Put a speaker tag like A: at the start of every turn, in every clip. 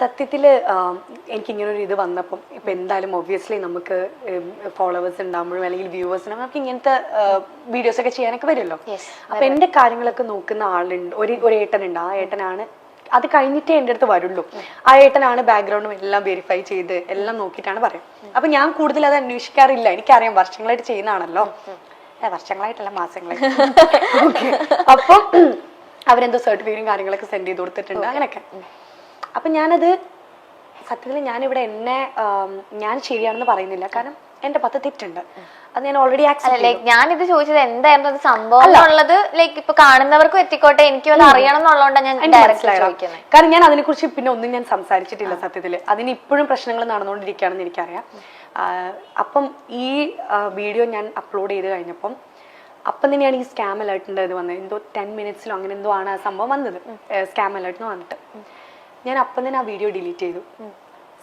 A: സത്യത്തിൽ എനിക്കിങ്ങനൊരു ഇത് വന്നപ്പം ഇപ്പം എന്തായാലും ഒബ്വിയസ്ലി നമുക്ക് ഫോളോവേഴ്സ് ഉണ്ടാകുമ്പോഴും അല്ലെങ്കിൽ വ്യൂവേഴ്സ് ഉണ്ടാകുമ്പോൾ നമുക്ക് ഇങ്ങനത്തെ വീഡിയോസ് ഒക്കെ ചെയ്യാനൊക്കെ വരുമല്ലോ. അപ്പം എൻ്റെ കാര്യങ്ങളൊക്കെ നോക്കുന്ന ആളുണ്ട്, ഒരു ഏട്ടനുണ്ട്. ആ ഏട്ടനാണ് അത് കഴിഞ്ഞിട്ടേ എൻ്റെ അടുത്ത് വരുള്ളൂ. ആ ഏട്ടനാണ് ബാക്ക്ഗ്രൗണ്ടും എല്ലാം വെരിഫൈ ചെയ്ത് എല്ലാം നോക്കിയിട്ടാണ് പറയാം. അപ്പം ഞാൻ കൂടുതൽ അത് അന്വേഷിക്കാറില്ല. എനിക്കറിയാം വർഷങ്ങളായിട്ട് ചെയ്യുന്നതാണല്ലോ, വർഷങ്ങളായിട്ടല്ല മാസങ്ങളായിട്ട്. ഓക്കെ, അപ്പം അവരെന്തോ സർട്ടിഫിക്കറ്റും കാര്യങ്ങളൊക്കെ സെൻഡ് ചെയ്ത് കൊടുത്തിട്ടുണ്ട് അങ്ങനെയൊക്കെ. അപ്പൊ ഞാനത് സത്യത്തിൽ ഞാനിവിടെ ഞാൻ ശരിയാണെന്ന് പറയുന്നില്ല, കാരണം എന്റെ 10 തെറ്റുണ്ട്. അത് ഞാൻ ഓൾറെഡി
B: ഞാനിത് ചോദിച്ചത് എന്തായിരുന്നു അത് സംഭവം എന്നുള്ളത്. ലൈക്ക് ഇപ്പൊ കാണുന്നവർക്കും എത്തിക്കോട്ടെ, എനിക്കും അത് അറിയണം എന്നുള്ളതുകൊണ്ടാണ് ഞാൻ ചോദിക്കുന്നത്.
A: കാരണം ഞാൻ അതിനെക്കുറിച്ച് പിന്നെ ഒന്നും ഞാൻ സംസാരിച്ചിട്ടില്ല സത്യത്തില്. അതിന് ഇപ്പോഴും പ്രശ്നങ്ങൾ നടന്നുകൊണ്ടിരിക്കുകയാണെന്ന് എനിക്കറിയാം. അപ്പം ഈ വീഡിയോ ഞാൻ അപ്ലോഡ് ചെയ്ത് കഴിഞ്ഞപ്പം അപ്പം തന്നെയാണ് ഈ സ്കാം അലേർട്ടിൻ്റെ ഇത് വന്നത്. എന്തോ 10 മിനിറ്റ്സിലോ അങ്ങനെ എന്തോ ആണ് ആ സംഭവം വന്നത്, സ്കാം അലേർട്ടിന് വന്നിട്ട്. ഞാൻ അപ്പം തന്നെ ആ വീഡിയോ ഡിലീറ്റ് ചെയ്തു.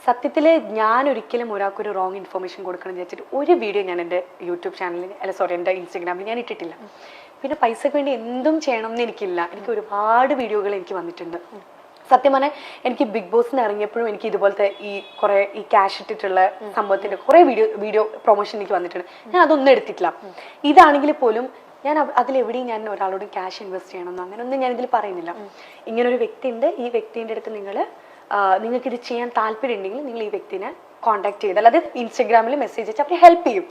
A: സത്യത്തിൽ ഞാൻ ഒരിക്കലും ഒരാൾക്കൊരു റോങ് ഇൻഫർമേഷൻ കൊടുക്കണം എന്ന് വെച്ചിട്ട് ഒരു വീഡിയോ ഞാൻ എൻ്റെ യൂട്യൂബ് ചാനലിൽ എൻ്റെ ഇൻസ്റ്റഗ്രാമിൽ ഞാൻ ഇട്ടിട്ടില്ല. പിന്നെ പൈസക്ക് വേണ്ടി എന്തും ചെയ്യണം എന്ന് എനിക്കില്ല. എനിക്ക് ഒരുപാട് വീഡിയോകൾ എനിക്ക് വന്നിട്ടുണ്ട്. സത്യം പറഞ്ഞാൽ എനിക്ക് ബിഗ് ബോസിന് ഇറങ്ങിയപ്പോഴും എനിക്ക് ഇതുപോലത്തെ ഈ ക്യാഷ് ഇട്ടിട്ടുള്ള സംഭവത്തിൻ്റെ കുറേ വീഡിയോ പ്രൊമോഷൻ എനിക്ക് വന്നിട്ടുണ്ട്. ഞാൻ അതൊന്നും എടുത്തിട്ടില്ല. ഇതാണെങ്കിൽ പോലും ഞാൻ അതിലെവിടെയും ഞാൻ ഒരാളോട് ക്യാഷ് ഇൻവെസ്റ്റ് ചെയ്യണമെന്നോ അങ്ങനെയൊന്നും ഞാൻ ഇതിൽ പറയുന്നില്ല. ഇങ്ങനൊരു വ്യക്തി ഉണ്ട്, ഈ വ്യക്തിൻ്റെ അടുത്ത് നിങ്ങൾക്ക് ഇത് ചെയ്യാൻ താല്പര്യം ഉണ്ടെങ്കിൽ നിങ്ങൾ ഈ വ്യക്തിനെ കോൺടാക്ട് ചെയ്താൽ, അത് ഇൻസ്റ്റഗ്രാമിൽ മെസ്സേജ് അയച്ചാൽ അവർ ഹെൽപ്പ് ചെയ്യും.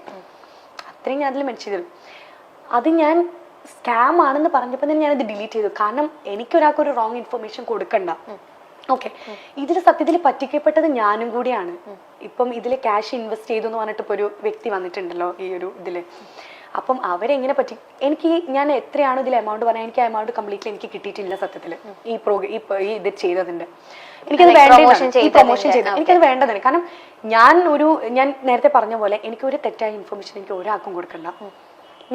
A: അത്രയും ഞാൻ അതിൽ മെൻഷൻ ചെയ്തു. അത് ഞാൻ സ്കാം ആണെന്ന് പറഞ്ഞപ്പോൾ തന്നെ ഞാനത് ഡിലീറ്റ് ചെയ്തു. കാരണം എനിക്കൊരാൾക്കൊരു റോങ് ഇൻഫർമേഷൻ കൊടുക്കണ്ട. ഓക്കെ, ഇതിൽ സത്യത്തിൽ പറ്റിക്കപ്പെട്ടത് ഞാനും കൂടിയാണ്. ഇപ്പം ഇതിൽ ക്യാഷ് ഇൻവെസ്റ്റ് ചെയ്തു എന്ന് പറഞ്ഞിട്ട് ഇപ്പോൾ ഒരു വ്യക്തി വന്നിട്ടുണ്ടല്ലോ ഈ ഒരു ഇതിൽ. അപ്പം അവരെങ്ങനെ ഞാൻ എത്രയാണോ ഇതിൽ എമൗണ്ട് പറഞ്ഞാൽ എനിക്ക് ആ എമൗണ്ട് കംപ്ലീറ്റ്ലി എനിക്ക് കിട്ടിയിട്ടില്ല സത്യത്തിൽ. ഈ ഇത് ചെയ്തതിന്റെ എനിക്കത് പ്രൊമോഷൻ ചെയ്ത് എനിക്കത് വേണ്ടതാണ്. കാരണം ഞാൻ നേരത്തെ പറഞ്ഞ പോലെ എനിക്കൊരു തെറ്റായ ഇൻഫർമേഷൻ എനിക്ക് ഒരാൾക്കും കൊടുക്കണ്ട.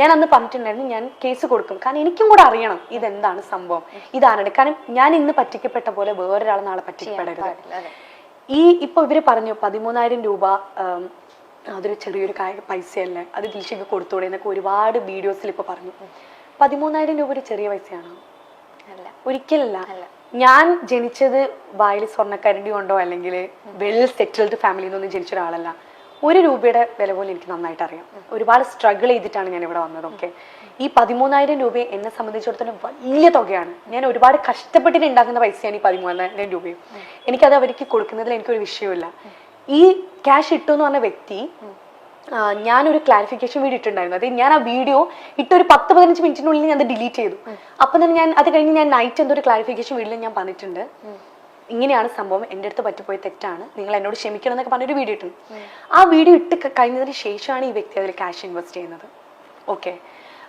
A: ഞാൻ അന്ന് പറഞ്ഞിട്ടുണ്ടായിരുന്നു ഞാൻ കേസ് കൊടുക്കും. കാരണം എനിക്കും കൂടെ അറിയണം ഇതെന്താണ് സംഭവം, ഇതാണ്. കാരണം ഞാൻ ഇന്ന് പറ്റിക്കപ്പെട്ട പോലെ വേറൊരാൾ നാളെ പറ്റിക്കപ്പെടരുത്. ഇപ്പൊ ഇവര് പറഞ്ഞു 13,000 രൂപ അതൊരു ചെറിയൊരു പൈസയല്ലേ, അത് ദിൽഷയ്ക്ക് കൊടുത്തൂടെ എന്നൊക്കെ ഒരുപാട് വീഡിയോസിൽ ഇപ്പൊ പറഞ്ഞു. 13,000 രൂപ ഒരു ചെറിയ പൈസയാണോ? അല്ല, ഒരിക്കലല്ല. ഞാൻ ജനിച്ചത് വായിൽ സ്വർണ്ണക്കരണ്ടി കൊണ്ടോ അല്ലെങ്കിൽ വെൽ സെറ്റിൽഡ് ഫാമിലിയിൽ നിന്നൊന്നും ജനിച്ച ഒരാളല്ല. 1 രൂപയുടെ വില പോലും എനിക്ക് നന്നായിട്ട് അറിയാം. ഒരുപാട് സ്ട്രഗിൾ ചെയ്തിട്ടാണ് ഞാൻ ഇവിടെ വന്നത്. ഓക്കെ, ഈ 13,000 രൂപ എന്നെ സംബന്ധിച്ചിടത്തോളം വലിയ തുകയാണ്. ഞാൻ ഒരുപാട് കഷ്ടപ്പെട്ടിട്ട് ഉണ്ടാക്കുന്ന പൈസയാണ് ഈ 13,000 രൂപയും. എനിക്കത് അവർക്ക് കൊടുക്കുന്നതിൽ എനിക്കൊരു വിഷയമില്ല. ഈ ക്യാഷ് ഇട്ടു എന്ന് പറഞ്ഞ വ്യക്തി ഞാനൊരു ക്ലാരിഫിക്കേഷൻ വീഡിയോ ഇട്ടുണ്ടായിരുന്നു. അത് ഞാൻ ആ വീഡിയോ ഇട്ടൊരു 10-15 മിനിറ്റിനുള്ളിൽ ഞാൻ അത് ഡിലീറ്റ് ചെയ്തു. അപ്പം തന്നെ ഞാൻ അത് കഴിഞ്ഞ് ഞാൻ നൈറ്റ് എന്തോ ഒരു ക്ലാരിഫിക്കേഷൻ വീഡിയോയിൽ ഞാൻ പറഞ്ഞിട്ടുണ്ട്, ഇങ്ങനെയാണ് സംഭവം, എൻ്റെ അടുത്ത് പറ്റിപ്പോയ തെറ്റാണ്, നിങ്ങൾ എന്നോട് ക്ഷമിക്കണം എന്നൊക്കെ പറഞ്ഞൊരു വീഡിയോ ഇട്ടുണ്ട്. ആ വീഡിയോ ഇട്ട് കഴിഞ്ഞതിന് ശേഷമാണ് ഈ വ്യക്തി അതിൽ ക്യാഷ് ഇൻവെസ്റ്റ് ചെയ്യുന്നത്. ഓക്കെ,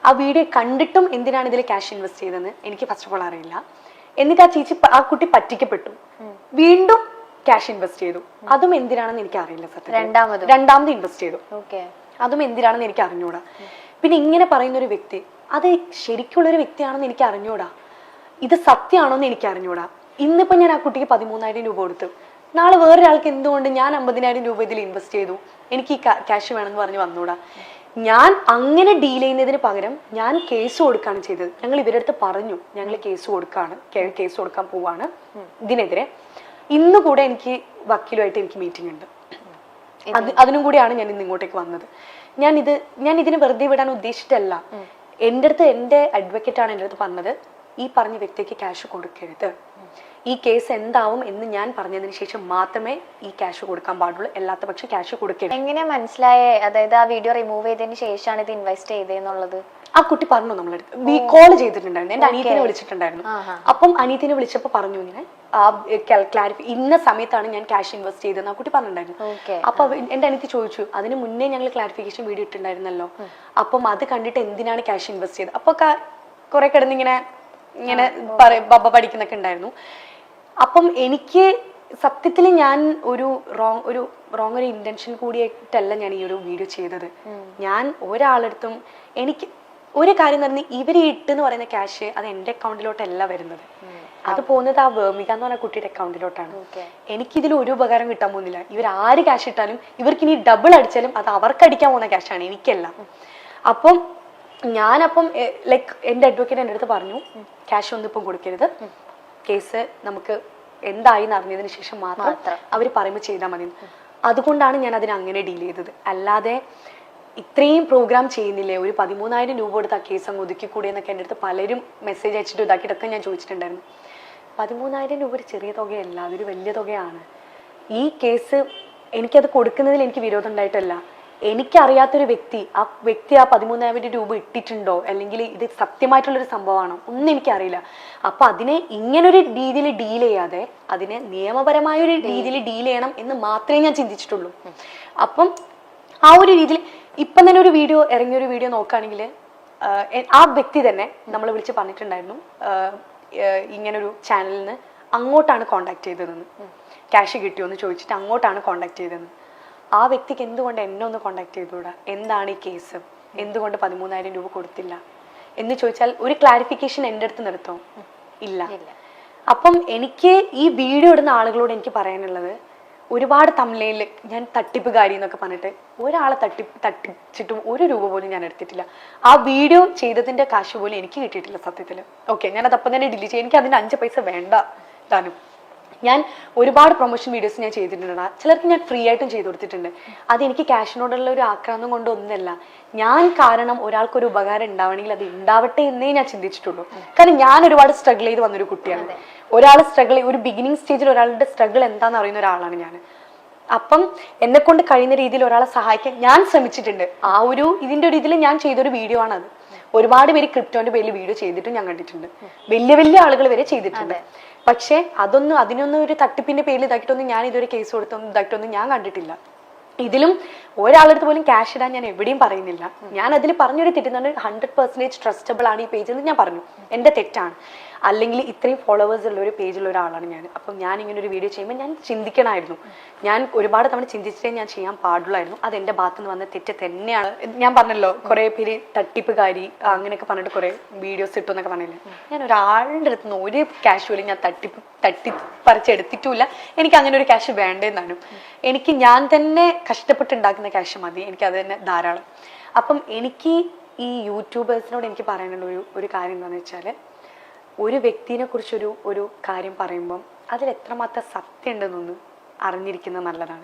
A: ആ വീഡിയോ കണ്ടിട്ടും എന്തിനാണ് ഇതിൽ ക്യാഷ് ഇൻവെസ്റ്റ് ചെയ്തതെന്ന് എനിക്ക് ഫസ്റ്റ് ഓഫ് ഓൾ അറിയില്ല. എന്നിട്ട് ആ കുട്ടി പറ്റിക്കപ്പെട്ടു, വീണ്ടും ക്യാഷ് ഇൻവെസ്റ്റ് ചെയ്തു. അതും എന്തിനാണെന്ന് എനിക്ക് അറിയില്ല സത്യം. രണ്ടാമത് ഇൻവെസ്റ്റ് ചെയ്തു, അതും എന്തിനാണെന്ന് എനിക്ക് അറിഞ്ഞൂടാ. പിന്നെ ഇങ്ങനെ പറയുന്ന ഒരു വ്യക്തി അത് ശരിക്കുള്ളൊരു വ്യക്തിയാണെന്ന് എനിക്ക് അറിഞ്ഞൂടാ, ഇത് സത്യമാണോന്ന് എനിക്ക് അറിഞ്ഞൂടാ. ഇന്നിപ്പോ ഞാൻ ആ കുട്ടിക്ക് 13,000 രൂപ കൊടുത്തു, നാളെ വേറൊരാൾക്ക് എന്തുകൊണ്ട് ഞാൻ 50,000 രൂപ ഇതിൽ ഇൻവെസ്റ്റ് ചെയ്തു എനിക്ക് ഈ ക്യാഷ് വേണമെന്ന് പറഞ്ഞ് വന്നൂടാ? ഞാൻ അങ്ങനെ ഡീൽ ചെയ്യുന്നതിന് പകരം ഞാൻ കേസ് കൊടുക്കുകയാണ് ചെയ്തത്. ഞങ്ങൾ ഇവരുടെ അടുത്ത് പറഞ്ഞു ഞങ്ങൾ കേസ് കൊടുക്കാൻ പോവാണ് ഇതിനെതിരെ. ഇന്ന് കൂടെ എനിക്ക് വക്കീലുമായിട്ട് എനിക്ക് മീറ്റിംഗ് ഉണ്ട്. അതിനും കൂടിയാണ് ഞാൻ ഇന്ന് ഇങ്ങോട്ടേക്ക് വന്നത്. ഞാൻ ഇതിനെ വെറുതെ വിടാൻ ഉദ്ദേശിച്ചിട്ടല്ല. എൻ്റെ അഡ്വക്കേറ്റ് ആണ് എൻ്റെ അടുത്ത് പറഞ്ഞത്, ഈ പറഞ്ഞ വ്യക്തിക്ക് ക്യാഷ് കൊടുക്കരുത്, ഈ കേസ് എന്താവും എന്ന് ഞാൻ പറഞ്ഞതിന് ശേഷം മാത്രമേ ഈ ക്യാഷ് കൊടുക്കാൻ പാടുള്ളൂ, അല്ലാത്ത പക്ഷെ ക്യാഷ് കൊടുക്കരുത്.
B: എങ്ങനെ മനസ്സിലായേ? അതായത് ആ വീഡിയോ റിമൂവ് ചെയ്തതിന് ശേഷമാണ് ഇത് ഇൻവെസ്റ്റ് ചെയ്തതെന്നുള്ളത്
A: ആ കുട്ടി പറഞ്ഞു. നമ്മളെടുത്ത് കോൾ ചെയ്തിട്ടുണ്ടായിരുന്നു, എന്റെ അനിയത്തിനെ വിളിച്ചിട്ടുണ്ടായിരുന്നു. അപ്പം അനിയത്തിനെ വിളിച്ചപ്പോ പറഞ്ഞു ഇങ്ങനെ ഇന്ന സമയത്താണ് ഞാൻ ക്യാഷ് ഇൻവെസ്റ്റ് ചെയ്തതെന്ന് ആ കുട്ടി പറഞ്ഞിട്ടുണ്ടായിരുന്നു. അപ്പൊ എന്റെ അനിയത്തി ചോദിച്ചു, അതിന് മുന്നേ ഞങ്ങൾ ക്ലാരിഫിക്കേഷൻ വീഡിയോ ഇട്ടുണ്ടായിരുന്നല്ലോ, അപ്പം അത് കണ്ടിട്ട് എന്തിനാണ് ക്യാഷ് ഇൻവെസ്റ്റ് ചെയ്തത്? അപ്പൊ കുറെ കിടന്ന് ഇങ്ങനെ ബബ്ബ പഠിക്കുന്നൊക്കെ ഉണ്ടായിരുന്നു. അപ്പം എനിക്ക് സത്യത്തിൽ ഞാൻ ഒരു ഇന്റൻഷൻ കൂടിയായിട്ടല്ല ഞാൻ ഈ ഒരു വീഡിയോ ചെയ്തത്. ഞാൻ ഒരാളടുത്തും എനിക്ക് ഒരു കാര്യം തന്നെ, ഇവര് ഇട്ടെന്ന് പറയുന്ന ക്യാഷ് അത് എന്റെ അക്കൗണ്ടിലോട്ടല്ല വരുന്നത്, അത് പോകുന്നത് ആ വേമിക എന്ന് പറഞ്ഞ കുട്ടിയുടെ അക്കൗണ്ടിലോട്ടാണ്. എനിക്കിതിൽ ഒരു ഉപകാരം കിട്ടാൻ പോകുന്നില്ല. ഇവർ ആര് ക്യാഷ് ഇട്ടാലും ഇവർക്ക് ഇനി ഡബിൾ അടിച്ചാലും അത് അവർക്ക് അടിക്കാൻ പോകുന്ന ക്യാഷാണ്, എനിക്കല്ല. അപ്പം ലൈക്ക് എന്റെ അഡ്വക്കേറ്റ് എൻ്റെ അടുത്ത് പറഞ്ഞു, ക്യാഷ് ഒന്നും ഇപ്പം കൊടുക്കരുത്, കേസ് നമുക്ക് എന്തായി എന്ന് അറിഞ്ഞതിന് ശേഷം മാത്രം അവർ പറയുമ്പോൾ ചെയ്താൽ മതി. അതുകൊണ്ടാണ് ഞാൻ അതിനെ അങ്ങനെ ഡീൽ ചെയ്തത്. അല്ലാതെ ഇത്രയും പ്രോഗ്രാം ചെയ്യുന്നില്ലേ, ഒരു 13,000 രൂപ കൊടുത്ത് ആ കേസ് അങ്ങ് ഒതുക്കിക്കൂടെ എന്നൊക്കെ എൻ്റെ അടുത്ത് പലരും മെസ്സേജ് അയച്ചിട്ട് ഇതാക്കിയിട്ടൊക്കെ ഞാൻ ചോദിച്ചിട്ടുണ്ടായിരുന്നു. 13,000 രൂപ ഒരു ചെറിയ തുകയല്ല, അതൊരു വലിയ തുകയാണ്. ഈ കേസ് എനിക്കത് കൊടുക്കുന്നതിൽ എനിക്ക് വിരോധം ഉണ്ടായിട്ടല്ല. എനിക്കറിയാത്തൊരു വ്യക്തി ആ 13,000 രൂപ ഇട്ടിട്ടുണ്ടോ, അല്ലെങ്കിൽ ഇത് സത്യമായിട്ടുള്ളൊരു സംഭവമാണോ ഒന്നും എനിക്കറിയില്ല. അപ്പൊ അതിനെ ഇങ്ങനൊരു രീതിയിൽ ഡീൽ ചെയ്യാതെ അതിനെ നിയമപരമായൊരു രീതിയിൽ ഡീൽ ചെയ്യണം എന്ന് മാത്രമേ ഞാൻ ചിന്തിച്ചിട്ടുള്ളൂ. അപ്പം ആ ഒരു രീതിയിൽ ഇപ്പം തന്നെ ഒരു വീഡിയോ ഇറങ്ങിയൊരു വീഡിയോ നോക്കുകയാണെങ്കിൽ ആ വ്യക്തി തന്നെ നമ്മൾ വിളിച്ച് പറഞ്ഞിട്ടുണ്ടായിരുന്നു ഇങ്ങനൊരു ചാനലിൽ നിന്ന് അങ്ങോട്ടാണ് കോണ്ടാക്ട് ചെയ്തതെന്ന്, ക്യാഷ് കിട്ടിയോ എന്ന് ചോദിച്ചിട്ട് അങ്ങോട്ടാണ് കോണ്ടാക്ട് ചെയ്തതെന്ന്. ആ വ്യക്തിക്ക് എന്തുകൊണ്ട് എന്നെ ഒന്ന് കോണ്ടാക്ട് ചെയ്തുകൂടാ, എന്താണ് ഈ കേസ്, എന്തുകൊണ്ട് 13,000 രൂപ കൊടുത്തില്ല എന്ന് ചോദിച്ചാൽ ഒരു ക്ലാരിഫിക്കേഷൻ എൻ്റെ അടുത്ത് നിർത്തും ഇല്ല. അപ്പം എനിക്ക് ഈ വീഡിയോ ഇടുന്ന ആളുകളോട് എനിക്ക് പറയാനുള്ളത്, ഒരുപാട് തമിഴിൽ ഞാൻ തട്ടിപ്പുകാരി എന്നൊക്കെ പറഞ്ഞിട്ട് ഒരാളെ തട്ടിച്ചിട്ടും 1 രൂപ പോലും ഞാൻ എടുത്തിട്ടില്ല. ആ വീഡിയോ ചെയ്തതിന്റെ കാശ് പോലും എനിക്ക് കിട്ടിയിട്ടില്ല സത്യത്തിൽ. ഓക്കെ, ഞാൻ അതപ്പം തന്നെ ഡിലീറ്റ് ചെയ്യും, എനിക്ക് അതിന് 5 പൈസ വേണ്ട താനും. ഞാൻ ഒരുപാട് പ്രൊമോഷൻ വീഡിയോസ് ഞാൻ ചെയ്തിട്ടുണ്ട്, ചിലർക്ക് ഞാൻ ഫ്രീ ആയിട്ടും ചെയ്തു കൊടുത്തിട്ടുണ്ട്. അത് എനിക്ക് ക്യാഷിനോടുള്ള ഒരു ആക്രാന്തം കൊണ്ടൊന്നല്ല, ഞാൻ കാരണം ഒരാൾക്കൊരു ഉപകാരം ഉണ്ടാവണമെങ്കിൽ അത് ഉണ്ടാവട്ടെ എന്നേ ഞാൻ ചിന്തിച്ചിട്ടുള്ളൂ. കാരണം ഞാൻ ഒരുപാട് സ്ട്രഗിൾ ചെയ്ത് വന്നൊരു കുട്ടിയാണ്. ഒരു ബിഗിനിങ് സ്റ്റേജിൽ ഒരാളുടെ സ്ട്രഗിൾ എന്താണെന്ന് അറിയുന്ന ഒരാളാണ് ഞാൻ. അപ്പം എന്നെ കൊണ്ട് കഴിയുന്ന രീതിയിൽ ഒരാളെ സഹായിക്കാൻ ഞാൻ ശ്രമിച്ചിട്ടുണ്ട്. ഇതിന്റെ ഒരു ഇതിൽ ഞാൻ ചെയ്തൊരു വീഡിയോ ആണത്. ഒരുപാട് പേര് ക്രിപ്റ്റോന്റെ പേരിൽ വീഡിയോ ചെയ്തിട്ടും ഞാൻ കണ്ടിട്ടുണ്ട്, വലിയ ആളുകൾ വരെ ചെയ്തിട്ടുണ്ട്. പക്ഷെ അതിനൊന്നും ഒരു തട്ടിപ്പിന്റെ പേരിൽ ഇതാക്കിയിട്ടൊന്നും ഞാൻ ഇതൊരു കേസ് കൊടുത്തൊന്നും ഇതാക്കിയിട്ടൊന്നും ഞാൻ കണ്ടിട്ടില്ല. ഇതിലും ഒരാളടുത്ത് പോലും ക്യാഷ് ഇടാൻ ഞാൻ എവിടെയും പറയുന്നില്ല. ഞാൻ അതിൽ പറഞ്ഞൊരു തെറ്റുന്നുണ്ട്, 100% ട്രസ്റ്റബിൾ ആണ് ഈ പേജ് എന്ന് ഞാൻ പറഞ്ഞു. എന്റെ തെറ്റാണ്, അല്ലെങ്കിൽ ഇത്രയും ഫോളോവേഴ്സ് ഉള്ള ഒരു പേജുള്ള ഒരാളാണ് ഞാൻ. അപ്പം ഞാൻ ഇങ്ങനെ ഒരു വീഡിയോ ചെയ്യുമ്പോൾ ഞാൻ ചിന്തിക്കണമായിരുന്നു. ഞാൻ ഒരുപാട് തവണ ചിന്തിച്ചിട്ടേ ഞാൻ ചെയ്യാൻ പാടുള്ളായിരുന്നു. അത് എൻ്റെ ഭാഗത്ത് നിന്ന് വന്ന തെറ്റ് തന്നെയാണ്. ഞാൻ പറഞ്ഞല്ലോ, കുറെ പേര് തട്ടിപ്പുകാരി അങ്ങനെയൊക്കെ പറഞ്ഞിട്ട് കുറെ വീഡിയോസ് ഇട്ടു എന്നൊക്കെ പറഞ്ഞില്ലേ. ഞാൻ ഒരാളുടെ അടുത്ത് നിന്ന് ഒരു ക്യാഷ് പോലും ഞാൻ തട്ടിപ്പറിച്ചെടുത്തിട്ടുമില്ല. എനിക്ക് അങ്ങനെ ഒരു ക്യാഷ് വേണ്ടെന്നാണ്. എനിക്ക് ഞാൻ തന്നെ കഷ്ടപ്പെട്ടുണ്ടാക്കുന്ന ക്യാഷ് മതി, എനിക്ക് അത് തന്നെ ധാരാളം. അപ്പം എനിക്ക് ഈ യൂട്യൂബേഴ്സിനോട് എനിക്ക് പറയാനുള്ള ഒരു കാര്യം എന്താണെന്ന് വെച്ചാൽ, ഒരു വ്യക്തിനെ കുറിച്ചൊരു കാര്യം പറയുമ്പം അതിൽ എത്രമാത്രം സത്യം ഉണ്ടെന്നൊന്ന് അറിഞ്ഞിരിക്കുന്നത് നല്ലതാണ്.